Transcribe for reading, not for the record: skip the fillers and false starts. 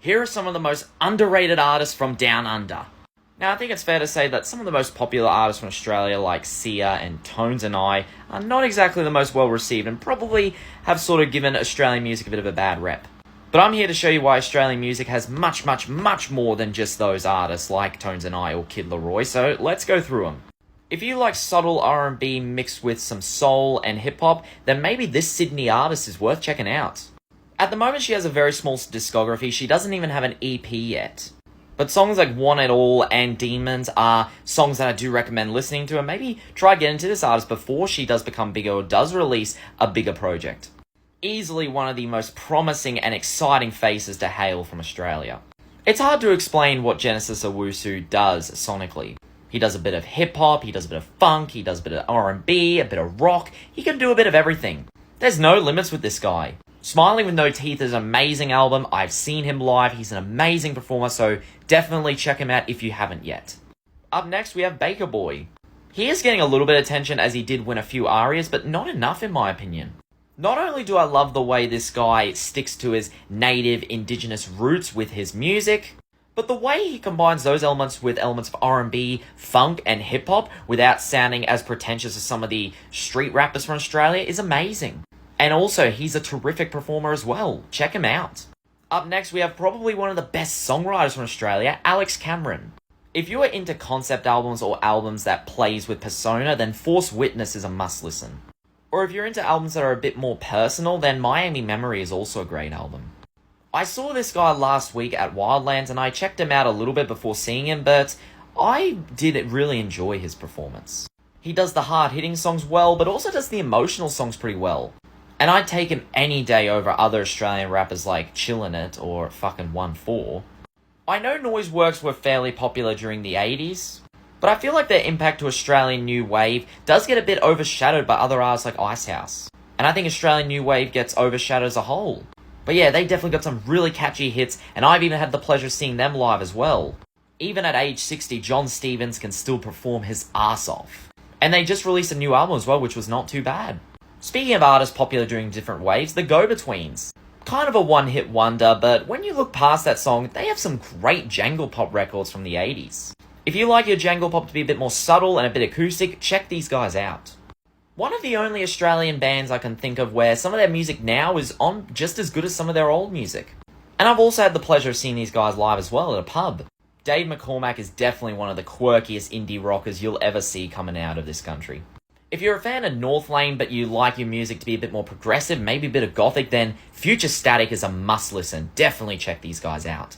Here are some of the most underrated artists from Down Under. Now, I think it's fair to say that some of the most popular artists from Australia, like Sia and Tones and I, are not exactly the most well received and probably have sort of given Australian music a bit of a bad rep. But I'm here to show you why Australian music has much, much, much more than just those artists like Tones and I or Kid Laroi, so let's go through them. If you like subtle R&B mixed with some soul and hip-hop, then maybe this Sydney artist is worth checking out. At the moment, she has a very small discography. She doesn't even have an EP yet. But songs like Want It All and Demons are songs that I do recommend listening to, and maybe try getting into this artist before she does become bigger or does release a bigger project. Easily one of the most promising and exciting faces to hail from Australia. It's hard to explain what Genesis Owusu does sonically. He does a bit of hip-hop, he does a bit of funk, he does a bit of R&B, a bit of rock. He can do a bit of everything. There's no limits with this guy. Smiling with No Teeth is an amazing album. I've seen him live. He's an amazing performer, so definitely check him out if you haven't yet. Up next, we have Baker Boy. He is getting a little bit of attention as he did win a few ARIAs, but not enough in my opinion. Not only do I love the way this guy sticks to his native indigenous roots with his music, but the way he combines those elements with elements of R&B, funk, and hip-hop without sounding as pretentious as some of the street rappers from Australia is amazing. And also, he's a terrific performer as well. Check him out. Up next, we have probably one of the best songwriters from Australia, Alex Cameron. If you are into concept albums or albums that plays with persona, then Force Witness is a must-listen. Or if you're into albums that are a bit more personal, then Miami Memory is also a great album. I saw this guy last week at Wildlands, and I checked him out a little bit before seeing him, but I did really enjoy his performance. He does the hard-hitting songs well, but also does the emotional songs pretty well. And I'd take him any day over other Australian rappers like Chillin' It or fucking 1-4. I know Noiseworks were fairly popular during the 80s, but I feel like their impact to Australian New Wave does get a bit overshadowed by other artists like Icehouse. And I think Australian New Wave gets overshadowed as a whole. But yeah, they definitely got some really catchy hits, and I've even had the pleasure of seeing them live as well. Even at age 60, John Stevens can still perform his ass off. And they just released a new album as well, which was not too bad. Speaking of artists popular during different waves, the Go-Betweens. Kind of a one-hit wonder, but when you look past that song, they have some great jangle pop records from the 80s. If you like your jangle pop to be a bit more subtle and a bit acoustic, check these guys out. One of the only Australian bands I can think of where some of their music now is on just as good as some of their old music. And I've also had the pleasure of seeing these guys live as well at a pub. Dave McCormack is definitely one of the quirkiest indie rockers you'll ever see coming out of this country. If you're a fan of Northlane but you like your music to be a bit more progressive, maybe a bit of gothic, then Future Static is a must listen. Definitely check these guys out.